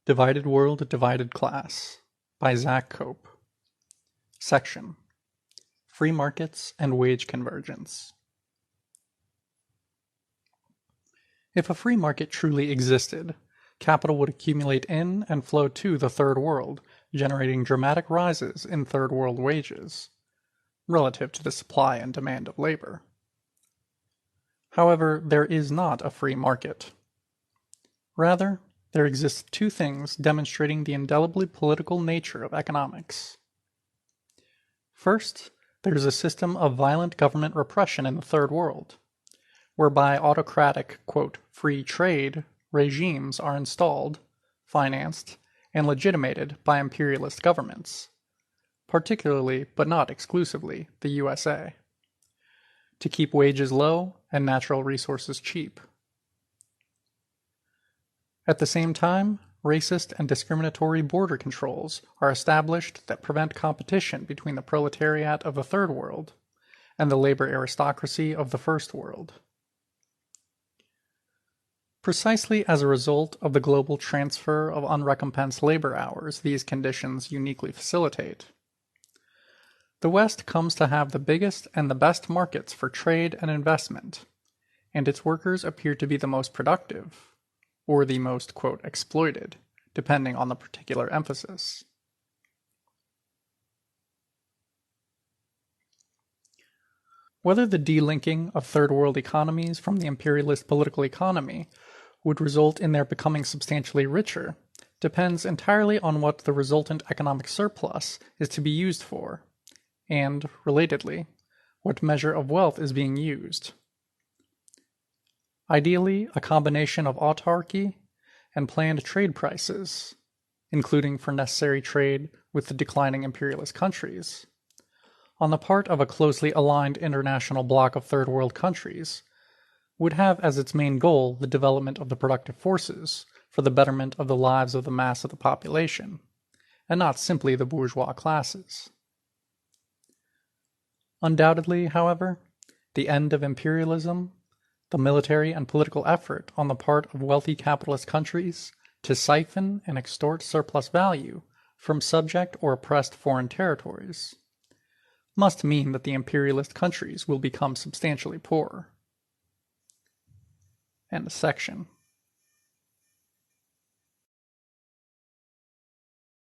Divided World, Divided Class by Zach Cope. Section: Free Markets and Wage Convergence. If a free market truly existed, capital would accumulate in and flow to the Third World, generating dramatic rises in Third World wages, relative to the supply and demand of labor. However, there is not a free market. Rather, there exist two things demonstrating the indelibly political nature of economics. First, there is a system of violent government repression in the Third World, whereby autocratic, quote, free trade regimes are installed, financed, and legitimated by imperialist governments, particularly but not exclusively the USA, to keep wages low and natural resources cheap. At the same time, racist and discriminatory border controls are established that prevent competition between the proletariat of the Third World and the labor aristocracy of the First World. Precisely as a result of the global transfer of unrecompensed labor hours these conditions uniquely facilitate, the West comes to have the biggest and the best markets for trade and investment, and its workers appear to be the most productive, or the most, quote, exploited, depending on the particular emphasis. Whether the delinking of Third World economies from the imperialist political economy would result in their becoming substantially richer depends entirely on what the resultant economic surplus is to be used for, and, relatedly, what measure of wealth is being used. Ideally, a combination of autarky and planned trade prices, including for necessary trade with the declining imperialist countries, on the part of a closely aligned international bloc of Third World countries, would have as its main goal the development of the productive forces for the betterment of the lives of the mass of the population, and not simply the bourgeois classes. Undoubtedly, however, the end of imperialism, the military and political effort on the part of wealthy capitalist countries to siphon and extort surplus value from subject or oppressed foreign territories, must mean that the imperialist countries will become substantially poorer. End of section.